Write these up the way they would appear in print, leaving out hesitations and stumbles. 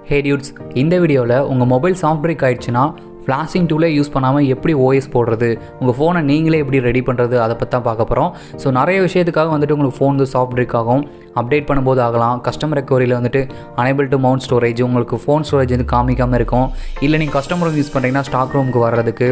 Hey dudes, இந்த வீடியோவில் உங்கள் மொபைல் சாஃப்ட் பிரேக் ஆயிடுச்சுன்னா ஃப்ளாஷிங் டூலே யூஸ் பண்ணாமல் எப்படி ஓஎஸ் போடுறது, உங்கள் ஃபோனை நீங்களே எப்படி ரெடி பண்ணுறது, அதை பற்றி தான் பார்க்க போகிறோம். ஸோ நிறைய விஷயத்துக்காக வந்துட்டு உங்களுக்கு ஃபோன் வந்து சாஃப்ட் பிரேக் ஆகும், அப்டேட் பண்ணும்போது ஆகலாம். கஸ்டமர் ரெக்கவரியில் வந்துட்டு அனேபிள் டு மவுண்ட் ஸ்டோரேஜ், உங்களுக்கு ஃபோன் ஸ்டோரேஜ் வந்து காமிக்காமல் இருக்கும். இல்லை நீங்கள் கஸ்டமர் யூஸ் பண்ணுறீங்கன்னா ஸ்டாக் ரூமுக்கு வர்றதுக்கு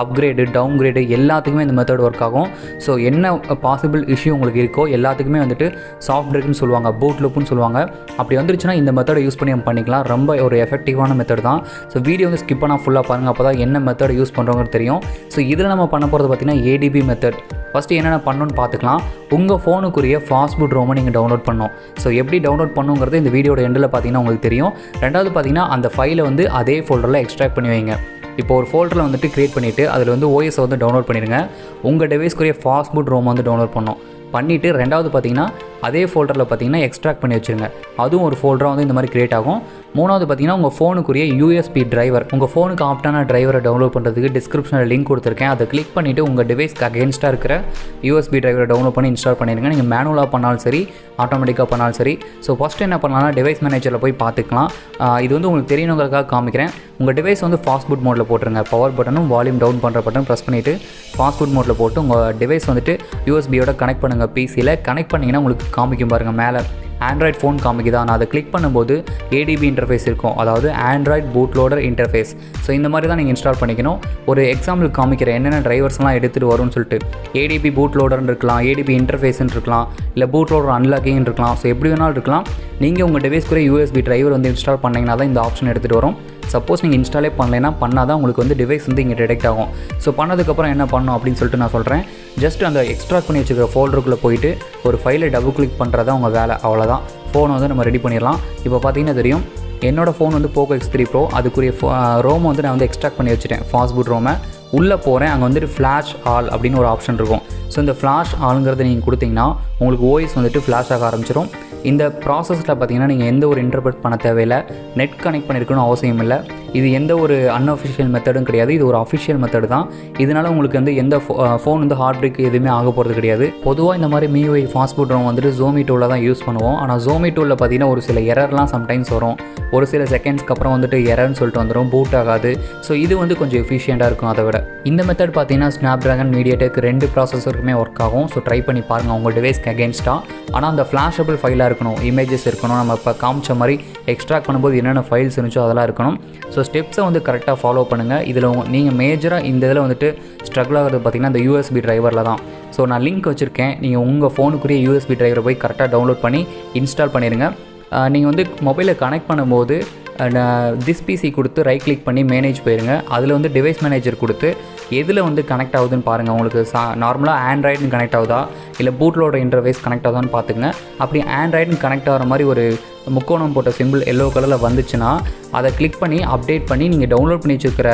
அப்கிரேடு டவுன் கிரேடு எல்லாத்துக்குமே இந்த மெத்தட் ஒர்க் ஆகும். ஸோ என்ன பாசிபிள் இஷ்யூ உங்களுக்கு இருக்கோ எல்லாத்துக்குமே வந்துட்டு சாஃப்ட் பிரேக்னு சொல்லுவாங்க, பூட் லூப்னு சொல்லுவாங்க. அப்படி வந்துருச்சுன்னா இந்த மெத்தடை யூஸ் பண்ணி நம்ம பண்ணிக்கலாம். ரொம்ப ஒரு எஃபெக்டிவான மெத்தட் தான். ஸோ வீடியோ வந்து ஸ்கிப் பண்ணால் ஃபுல்லாக பாருங்கள், அப்போ தான் என்ன மெத்தட் யூஸ் பண்ணுறவங்க தெரியும். ஸோ இதில் நம்ம பண்ண போகிறது பார்த்திங்கன்னா ஏடிபி மெத்தட். ஃபஸ்ட்டு என்னென்ன பண்ணணும்னு பார்த்துக்கலாம். உங்கள் ஃபோனுக்குரிய ஃபாஸ்ட்பூட் ரோமை நீங்கள் டவுன்லோட் பண்ணணும். ஸோ எப்படி டவுன்லோட் பண்ணுங்கிறது இந்த வீடியோட எண்டில் பார்த்தீங்கன்னா உங்களுக்கு தெரியும். ரெண்டாவது பார்த்தீங்கன்னா அந்த ஃபைலை வந்து அதே ஃபோல்டரில் எக்ஸ்ட்ராக்ட் பண்ணி வைங்க. இப்போ ஒரு ஃபோல்டரில் வந்துட்டு க்ரியேட் பண்ணிவிட்டு அதில் வந்து ஓஎஸை வந்து டவுன்லோட் பண்ணிடுங்க. உங்கள் டிவைஸ்க்குரிய ஃபாஸ்ட்பூட் ரோம் வந்து டவுன்லோட் பண்ணணும். பண்ணிவிட்டு ரெண்டாவது பார்த்தீங்கன்னா அதே ஃபோல்டரில் பார்த்தீங்கன்னா எக்ஸ்ட்ராக்ட் பண்ணி வச்சுருங்க. அதுவும் ஒரு ஃபோல்டராக வந்து இந்த மாதிரி க்ரியேட் ஆகும். மூணாவது பார்த்தீங்கன்னா உங்கள் ஃபோனுக்குரிய யூஎஸ்பி டிரைவர், உங்கள் ஃபோனுக்கு ஆப்டான டிரைவரை டவுன்லோட் பண்ணுறதுக்கு டிஸ்கிரிப்ஷனில் லிங்க் கொடுத்துருக்கேன். அதை கிளிக் பண்ணிவிட்டு உங்கள் டிவைஸ்க்கு அகேன்ஸ்டாக இருக்கிற யூஎஸ்பி டிரைவரை டவுன்லோட் பண்ணி இன்ஸ்டால் பண்ணிடுங்க. நீங்கள் மேனுவலாக பண்ணாலும் சரி, ஆட்டோமேட்டிக்காக பண்ணாலும் சரி. ஸோ ஃபஸ்ட்டு என்ன பண்ணலாம்னா டிவைஸ் மேனேஜரில் போய் பார்த்துக்கலாம். இது வந்து உங்களுக்கு தெரியணுங்கிறதுக்காக காமிக்கிறேன். உங்கள் டிவைஸ் வந்து ஃபாஸ்ட்பூட் மோடில் போட்டுருங்க. பவர் பட்டனும் வால்யூம் டவுன் பண்ணுற பட்டன் ப்ரெஸ் பண்ணிவிட்டு ஃபாஸ்ட்பூட் மோடில் போட்டு உங்கள் டிவைஸ் வந்துட்டு யூஎஸ்பியோட கனெக்ட் பண்ணுங்கள். பிசியில் கனெக்ட் பண்ணிங்கன்னா உங்களுக்கு காமிக்கும் பாருங்கள், மேலே ஆண்ட்ராய்ட் ஃபோன் காமிக்குதா. நான் அதை கிளிக் பண்ணும்போது ஏடிபி இன்டர்ஃபேஸ் இருக்கும், அதாவது Android boot loader interface. So இந்த மாதிரி தான் நீங்கள் இன்ஸ்டால் பண்ணிக்கணும். ஒரு எக்ஸாம்பிள் காமிக்கிறேன் என்னென்ன டிரைவர்ஸ்லாம் எடுத்துகிட்டு வரும்னு சொல்லிட்டு. ஏடிபி பூட் லோடர்னு இருக்கலாம், ஏடிபி இன்டர்ஃபேஸ்ன்னு இருக்கலாம், இல்லை பூட் லோடர் அன்லாக்கிங் இருக்கலாம். ஸோ எப்படி வேணாலும் இருக்கலாம். நீங்கள் உங்கள் டிவைஸ்க்குரிய யூஎஸ்பி டிரைவர் வந்து இன்ஸ்டால் பண்ணிங்கன்னா தான் இந்த ஆப்ஷன் எடுத்துகிட்டு வரும். சப்போஸ் நீங்கள் இன்ஸ்டாலே பண்ணலைன்னா பண்ணால் தான் உங்களுக்கு வந்து டிவைஸ் வந்து இங்கே டிடெக்ட் ஆகும். ஸோ பண்ணதுக்கப்புறம் என்ன பண்ணணும் அப்படின்னு சொல்லிட்டு நான் சொல்கிறேன். ஜஸ்ட் அந்த எக்ஸ்ட்ராக்ட் பண்ணி வச்சுக்கிற ஃபோல்டருக்குள்ளே போயிட்டு ஒரு ஃபைலை டபுள் கிளிக் பண்ணுறதா உங்கள் வேலை, அவ்வளோதான். ஃபோனை வந்து நம்ம ரெடி பண்ணிடலாம். இப்போ பார்த்தீங்கன்னா தெரியும், என்னோடய ஃபோன் வந்து போக்கோ X3 Pro. அதுக்குரிய ரோமை வந்து நான் வந்து எக்ஸ்ட்ராக்ட் பண்ணி வச்சுட்டேன், ஃபாஸ்ட்பூட் ரோமை. உள்ளே போகிறேன், அங்கே வந்துட்டு ஃப்ளாஷ் ஆல் அப்படின்னு ஒரு ஆப்ஷன் இருக்கும். ஸோ இந்த ஃப்ளாஷ் ஆளுங்கிறத நீங்கள் கொடுத்தீங்கன்னா உங்களுக்கு ஓஎஸ் வந்துட்டு ஃப்ளாஷ் ஆக ஆரம்பிச்சிடும். இந்த ப்ராசஸில் பார்த்தீங்கன்னா நீங்கள் எந்த ஒரு இன்டர்பிரட் பண்ண தேவையில்லை, நெட் கனெக்ட் பண்ணியிருக்கணும் அவசியம் இல்லை. இது எந்த ஒரு அன்அஃபிஷியல் மெத்தடும் கிடையாது, இது ஒரு அஃபிஷியல் மெத்தடு தான். இதனால் உங்களுக்கு வந்து எந்த ஃபோன் வந்து ஹார்ட் பிரேக் எதுவுமே ஆக போகிறது கிடையாது. பொதுவாக இந்த மாதிரி MIUI ஃபாஸ்ட்பூட் ரோம் வந்துட்டு Xiaomi டூலில் தான் யூஸ் பண்ணுவோம். ஆனால் Xiaomi டூலில் பார்த்தீங்கன்னா ஒரு சில எரர்லாம் சம்டைம்ஸ் வரும். ஒரு சில செகண்ட்ஸ்க்கு அப்புறம் வந்துட்டு எரர்னு சொல்லிட்டு வந்துடும், பூட் ஆகாது. ஸோ இது வந்து கொஞ்சம் எஃபிஷியண்ட்டாக இருக்கும். அதை விட இந்த மெத்தட் பார்த்தீங்கன்னா ஸ்னாப்ட்ராகன் மீடியாடெக் 2 ப்ராசஸருக்குமே ஒர்க் ஆகும். ஸோ ட்ரை பண்ணி பாருங்கள் உங்கள் டிவைஸ்க்கு அகேன்ஸ்டாக. ஆனால் அந்த ஃப்ளாஷபிள் ஃபைலாக இருக்கணும், இமேஜஸ் இருக்கணும், நம்ம இப்போ காமிச்ச மாதிரி எக்ஸ்ட்ராக்ட் பண்ணும்போது என்னென்ன ஃபைல்ஸ் இருந்துச்சோ அதெல்லாம் இருக்கணும். ஸோ ஸ்டெப்ஸை வந்து கரெக்டாக ஃபாலோ பண்ணுங்கள். இதில் நீங்கள் மேஜராக இந்த இதில் வந்துட்டு ஸ்ட்ரகிள் ஆகிறது பார்த்திங்கன்னா இந்த யூஎஸ்பி டிரைவரில் தான். ஸோ நான் லிங்க் வச்சுருக்கேன், நீங்கள் உங்கள் ஃபோனுக்குரிய யூஎஸ்பி டிரைவரை போய் கரெக்டாக டவுன்லோட் பண்ணி இன்ஸ்டால் பண்ணிடுங்க. நீங்கள் வந்து மொபைலை கனெக்ட் பண்ணும்போது திஸ் பிசி கொடுத்து ரைட் கிளிக் பண்ணி மேனேஜ் போயிருங்க. அதில் வந்து டிவைஸ் மேனேஜர் கொடுத்து எதில் வந்து கனெக்ட் ஆகுதுன்னு பாருங்கள். உங்களுக்கு நார்மலாக ஆண்ட்ராய்டுன்னு கனெக்ட் ஆகுதா இல்லை பூட்லோட இன்டர்ஃபேஸ் கனெக்ட் ஆகுதான்னு பார்த்துங்க. அப்படி ஆண்ட்ராய்டுன்னு கனெக்ட் ஆகிற மாதிரி ஒரு முக்கோணம் போட்ட சிம்பிள் எல்லோ கலரில் வந்துச்சுன்னா அதை கிளிக் பண்ணி அப்டேட் பண்ணி நீங்கள் டவுன்லோட் பண்ணி வச்சுருக்கிற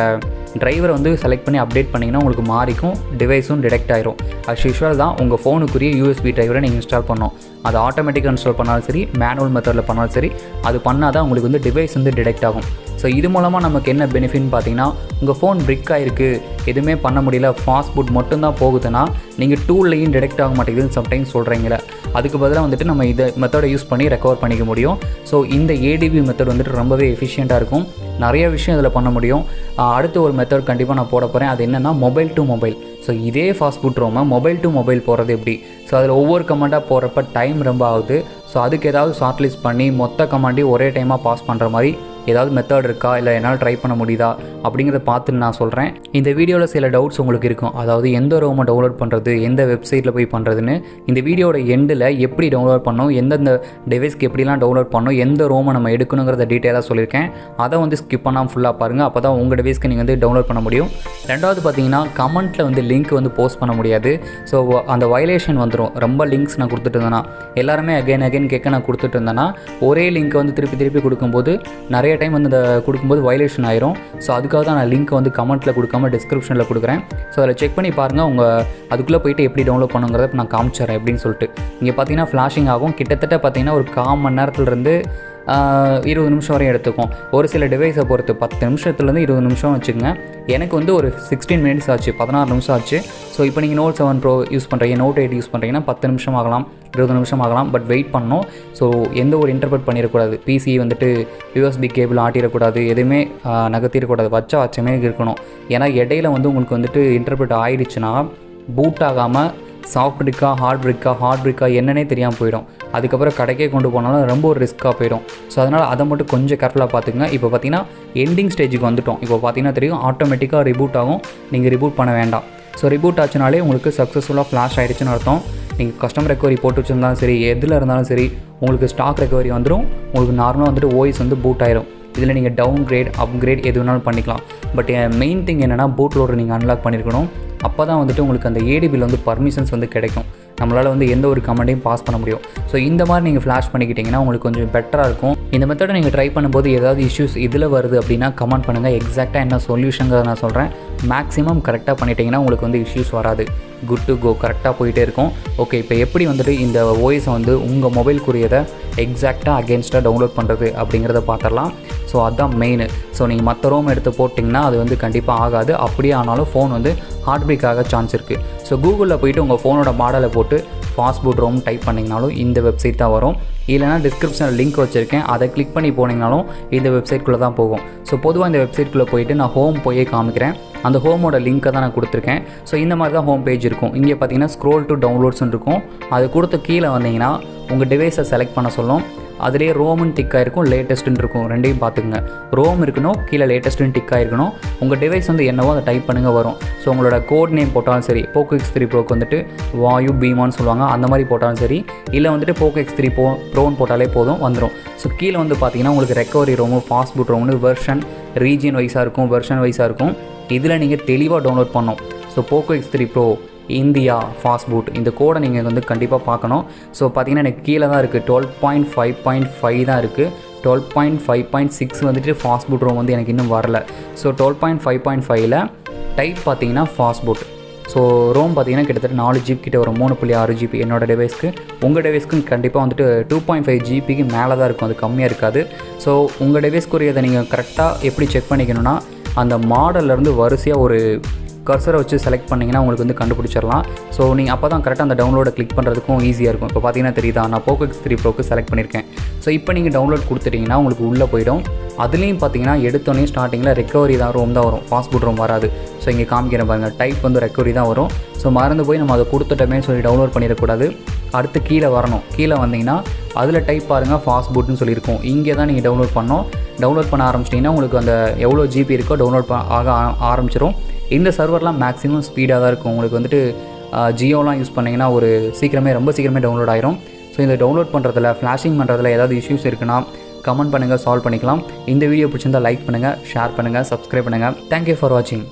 டிரைவரை வந்து செலக்ட் பண்ணி அப்டேட் பண்ணிங்கன்னா உங்களுக்கு மாறிக்கும், டிவைஸும் டிடெக்ட் ஆயிரும். அஸ் யூஷுவல் தான் உங்கள் ஃபோனுக்குரிய யூஎஸ்பி டிரைவரை நீங்கள் இன்ஸ்டால் பண்ணணும். அது ஆட்டோமேட்டிக்காக இன்ஸ்டால் பண்ணாலும் சரி, மேனுவல் மெத்தடில் பண்ணாலும் சரி, அது பண்ணால் தான் உங்களுக்கு வந்து டிவைஸ் வந்து டிடெக்ட் ஆகும். ஸோ இது மூலமாக நமக்கு என்ன பெனிஃபிட்னு பார்த்தீங்கன்னா, உங்கள் ஃபோன் பிரிக் ஆகிருக்கு, எதுவுமே பண்ண முடியல, ஃபாஸ்ட்பூட் மட்டும்தான் போகுதுன்னா நீங்கள் டூல்லையும் டிடெக்ட் ஆக மாட்டேங்குதுன்னு சம்டைம்ஸ் சொல்கிறீங்களே, அதுக்கு பதிலாக வந்துட்டு நம்ம இதை மெத்தடை யூஸ் பண்ணி ரெக்கவர் பண்ணிக்க முடியும். ஸோ இந்த ஏடிபி மெத்தட் வந்துட்டு ரொம்பவே எஃபிஷியண்ட்டாக இருக்கும். நிறைய விஷயம் இதில் பண்ண முடியும். அடுத்த ஒரு மெத்தட் கண்டிப்பாக நான் போட போகிறேன். அது என்னென்னா மொபைல் டு மொபைல். ஸோ இதே ஃபாஸ்ட்பூட் ரோமை மொபைல் டு மொபைல் போகிறது எப்படி? ஸோ அதில் ஒவ்வொரு கமாண்டாக போகிறப்ப டைம் ரொம்ப ஆகுது. ஸோ அதுக்கு ஏதாவது ஷார்ட் லிஸ்ட் பண்ணி மொத்த கமாண்டையும் ஒரே டைமாக பாஸ் பண்ணுற மாதிரி ஏதாவது மெத்தட் இருக்கா, இல்லை என்னால் ட்ரை பண்ண முடியுதா அப்படிங்கிறத பார்த்துன்னு நான் சொல்கிறேன். இந்த வீடியோவில் சில டவுட்ஸ் உங்களுக்கு இருக்கும், அதாவது எந்த ரோமை டவுன்லோட் பண்ணுறது, எந்த வெப்சைட்டில் போய் பண்ணுறதுன்னு. இந்த வீடியோட எண்டில் எப்படி டவுன்லோட் பண்ணணும், எந்தெந்த டிவைஸ்க்கு எப்படிலாம் டவுன்லோட் பண்ணணும், எந்த ரோமை நம்ம எடுக்கணுங்கிறத டீட்டெயிலாக சொல்லியிருக்கேன். அதை வந்து ஸ்கிப் பண்ணாமல் ஃபுல்லாக பாருங்கள், அப்போ தான் உங்கள் டிவைஸ்க்கு நீங்கள் வந்து டவுன்லோட் பண்ண முடியும். ரெண்டாவது பார்த்தீங்கன்னா கமெண்ட்டில் வந்து லிங்க் வந்து போஸ்ட் பண்ண முடியாது. ஸோ அந்த வயலேஷன் வந்துடும். ரொம்ப லிங்க்ஸ் நான் கொடுத்துட்டு இருந்தேன்னா, எல்லாருமே அகைன் கேட்க நான் கொடுத்துட்டு இருந்தேன்னா ஒரே லிங்க் வந்து திருப்பி கொடுக்கும்போது நிறைய டைம் வந்து கொடுக்கும்போது வயலேஷன் ஆயிரும். ஸோ அதுக்காக தான் நான் லிங்க் வந்து கமெண்ட்டில் கொடுக்காம டிஸ்கிரிப்ஷனில் கொடுக்குறேன். ஸோ அதில் செக் பண்ணி பாருங்கள். உங்கள் அதுக்குள்ளே போய்ட்டு எப்படி டவுன்லோட் பண்ணுங்கிறத நான் காமிச்சிடுறேன் எப்படின்னு சொல்லிட்டு. இங்கே பார்த்தீங்கன்னா ஃப்ளாஷிங் ஆகும். கிட்டத்தட்ட பார்த்தீங்கன்னா ஒரு 1/4 மணி நேரத்துலேருந்து 20 நிமிஷம் வரையும் எடுத்துக்கும். ஒரு சில டிவைஸை பொறுத்து 10 நிமிஷத்துலேருந்து 20 நிமிஷம் வச்சுக்கோங்க. எனக்கு வந்து ஒரு 16 மினிட்ஸ் ஆச்சு, 16 நிமிஷம் ஆச்சு. ஸோ இப்போ நீங்கள் Note 7 Pro யூஸ் பண்ணுறீங்க, Note 8 யூஸ் பண்ணுறீங்கன்னா 10 நிமிஷம் ஆகலாம், 20 நிமிஷம் ஆகலாம். பட் வெயிட் பண்ணணும். ஸோ எந்த ஒரு இன்டர்பிரட் பண்ணிடக்கூடாது, பிசி வந்துட்டு USB கேபிள் ஆட்டிடக்கூடாது, எதுவுமே நகர்த்திடக்கூடாது, வச்சமே இருக்கணும். ஏன்னா இடையில வந்து உங்களுக்கு வந்துட்டு இன்டர்பிரட் ஆயிடுச்சுன்னா பூட் ஆகாமல் சாஃப்ட் பிரிக்கா என்னன்னே தெரியாமல் போயிடும். அதுக்கப்புறம் கடைக்கே கொண்டு போனாலும் ரொம்ப ஒரு ரிஸ்க்காக போயிடும். ஸோ அதனால் அதை மட்டும் கொஞ்சம் கேர்ஃபுல்லாக பார்த்துக்குங்க. இப்போ பார்த்தீங்கன்னா எண்டிங் ஸ்டேஜுக்கு வந்துட்டோம். இப்போ பார்த்தீங்கன்னா தெரியும், ஆட்டோமேட்டிக்காக ரிபூட் ஆகும். நீங்கள் ரிபூட் பண்ண வேண்டாம். ஸோ ரிபூட் ஆச்சுனாலே உங்களுக்கு சக்ஸஸ்ஃபுல்லாக ஃப்ளாஷ் ஆகிடுச்சுன்னு அர்த்தம். நீங்கள் கஸ்டமர் ரெக்கவரி போட்டு வச்சுருந்தாலும் சரி, எதில் இருந்தாலும் சரி, உங்களுக்கு ஸ்டாக் ரெக்கவரி வந்துடும். உங்களுக்கு நார்மலாக வந்துட்டு ஓஎஸ் வந்து பூட் ஆயிரும். இதில் நீங்கள் டவுன் கிரேட், அப்கிரேட் எது வேணாலும் பண்ணிக்கலாம். பட் மெயின் திங் என்னென்னா பூட் லோடர் நீங்கள் அன்லாக் பண்ணியிருக்கணும். அப்போ தான் வந்துட்டு உங்களுக்கு அந்த ஏடிபியில் வந்து பர்மிஷன்ஸ் வந்து கிடைக்கும். நம்மளால் வந்து எந்த ஒரு கமெண்ட்டையும் பாஸ் பண்ண முடியும். ஸோ இந்த மாதிரி நீங்கள் ஃப்ளாஷ் பண்ணிக்கிட்டிங்கன்னா உங்களுக்கு கொஞ்சம் பெட்டராக இருக்கும். இந்த மெத்தடை நீங்கள் ட்ரை பண்ணும்போது ஏதாவது இஷ்யூஸ் இதில் வருது அப்படின்னா கமெண்ட் பண்ணுங்கள். எக்ஸாக்டாக என்ன சொல்யூஷங்கிறத நான் சொல்கிறேன். மேக்ஸிமம் கரெக்டாக பண்ணிட்டீங்கன்னா உங்களுக்கு வந்து இஷ்யூஸ் வராது. குட் டு கோ, கரெக்டாக போயிட்டே இருக்கும். ஓகே, இப்போ எப்படி வந்துட்டு இந்த ஓஎஸை வந்து உங்கள் மொபைலுக்குரியதை எக்ஸாக்டாக அகேன்ஸ்டாக டவுன்லோட் பண்ணுறது அப்படிங்கிறத பார்த்துடலாம். ஸோ அதுதான் மெயின். ஸோ நீங்கள் மற்ற ரோம் எடுத்து போட்டிங்கன்னா அது வந்து கண்டிப்பாக ஆகாது. அப்படியே ஆனாலும் ஃபோன் வந்து ஹார்ட் பிரேக் ஆக சான்ஸ் இருக்குது. ஸோ கூகுளில் போய்ட்டு உங்கள் ஃபோனோட மாடலை போட்டு Fastboot Rom டைப் பண்ணிங்கனாலும் இந்த வெப்சைட் தான் வரும். இல்லைனா டிஸ்கிரிப்ஷனில் லிங்க் வச்சுருக்கேன், அதை கிளிக் பண்ணி போனீங்கனாலும் இந்த வெப்சைட்குள்ளே தான் போகும். ஸோ பொதுவாக இந்த வெப்சைட்குள்ளே போயிட்டு நான் ஹோம் போய் காமிக்கிறேன். அந்த ஹோமோட லிங்க்கை தான் நான் கொடுத்துருக்கேன். ஸோ இந்த மாதிரி தான் ஹோம் பேஜ் இருக்கும். இங்கே பார்த்தீங்கன்னா ஸ்க்ரோல் டு டவுன்லோட்ஸ்னு இருக்கும். அது கொடுத்து கீழே வந்தீங்கன்னா உங்கள் டிவைஸை செலக்ட் பண்ண சொல்லும். அதிலே ரோம்னு டிக் ஆகிருக்கும், லேட்டஸ்ட்டுன்னு இருக்கும். ரெண்டையும் பார்த்துக்குங்க. ரோம் இருக்கணும், கீழே லேட்டஸ்ட்டுன்னு டிக் ஆகிருக்கணும். உங்கள் டிவைஸ் வந்து என்னவோ அதை டைப் பண்ணுங்கள் வரும். ஸோ உங்களோட கோட் நேம் போட்டாலும் சரி, Poco X3 Proக்கு வந்துட்டு வாயு பீமான்னு சொல்லுவாங்க, அந்த மாதிரி போட்டாலும் சரி, இல்லை வந்துட்டு Poco X3 Proன்னு போட்டாலே போதும், வந்துடும். ஸோ கீழே வந்து பார்த்தீங்கன்னா உங்களுக்கு ரெக்கவரி ரோமு, Fastboot Romனு வெர்ஷன் ரீஜியன் வைஸாக இருக்கும், வெர்ஷன் வைஸாக இருக்கும். இதில் நீங்கள் தெளிவாக டவுன்லோட் பண்ணணும். So Poco X3 Pro India fastboot இந்த கோடை நீங்கள் வந்து கண்டிப்பாக பார்க்கணும். ஸோ பார்த்தீங்கன்னா எனக்கு கீழே தான் இருக்குது, 12.5.5 தான் இருக்குது. 12.5.6 வந்துட்டு Fastboot Rom வந்து எனக்கு இன்னும் வரல. ஸோ 12.5.5ல் டைப் பார்த்தீங்கன்னா Fastboot. ஸோ ரோம் பார்த்தீங்கன்னா கிட்டத்தட்ட 4 GB கிட்ட வரும், 3.6 GB என்னோடய டிவைஸ்க்கு. உங்கள் டிவைஸ்க்கு கண்டிப்பாக வந்துட்டு 2.5 GBக்கு மேலே தான் இருக்கும், அது கம்மியாக இருக்காது. ஸோ உங்கள் டிவைஸ்க்குரியதை நீங்கள் கரெக்டாக எப்படி செக் பண்ணிக்கணும்னா, அந்த மாடல்லேருந்து வரிசையாக ஒரு கர்சரை வச்சு செலக்ட் பண்ணிங்கன்னா உங்களுக்கு வந்து கண்டுபிடிச்சிடலாம். ஸோ நீங்கள் அப்போ தான் கரெக்டாக அந்த டவுன்லோடை கிளிக் பண்ணுறதுக்கும் ஈஸியாக இருக்கும். இப்போ பார்த்தீங்கன்னா தெரியுதா, நான் Poco X3 Proக்கு செலக்ட் பண்ணியிருக்கேன். ஸோ இப்போ நீங்கள் டவுன்லோட் கொடுத்துட்டிங்கன்னா உங்களுக்கு உள்ளே போயிடும். அதுலேயும் பார்த்தீங்கன்னா எடுத்தோடனே ஸ்டார்டிங்கில் ரெக்கவரி தான் ரோம் தான் வரும், Fastboot Rom வராது. ஸோ இங்கே காமிக்கிறேன் பாருங்கள், டைப் வந்து ரெக்கவரி தான் வரும். ஸோ மறந்து போய் நம்ம அதை கொடுத்துட்டோமே சொல்லி டவுன்லோட் பண்ணிடக்கூடாது. அடுத்து கீழே வரணும். கீழே வந்தீங்கன்னா அதில் டைப் பாருங்கள் Fastbootனு சொல்லியிருக்கோம். இங்கே தான் நீங்கள் டவுன்லோட் பண்ணணும். டவுன்லோட் பண்ண ஆரம்பிச்சிட்டிங்கன்னா உங்களுக்கு அந்த எவ்வளோ ஜிபி இருக்கோ டவுன்லோட் ஆக ஆரம்பிச்சிடும். இந்த சர்வர்லாம் மேக்ஸிமம் ஸ்பீடாக தான் இருக்கும். உங்களுக்கு வந்துட்டு ஜியோலாம் யூஸ் பண்ணிங்கன்னா ரொம்ப சீக்கிரமே டவுன்லோட் ஆயிரும். ஸோ இந்த டவுன்லோட் பண்ணுறதுல, ஃப்ளாஷிங் பண்ணுறதுல ஏதாவது இஷ்யூஸ் இருக்குன்னா கமெண்ட் பண்ணுங்கள், சால்வ் பண்ணிக்கலாம். இந்த வீடியோ பிடிச்சிருந்தால் லைக் பண்ணுங்கள், ஷேர் பண்ணுங்கள், சப்ஸ்கிரைப் பண்ணுங்கள். தேங்க்யூ ஃபார் வாட்சிங்.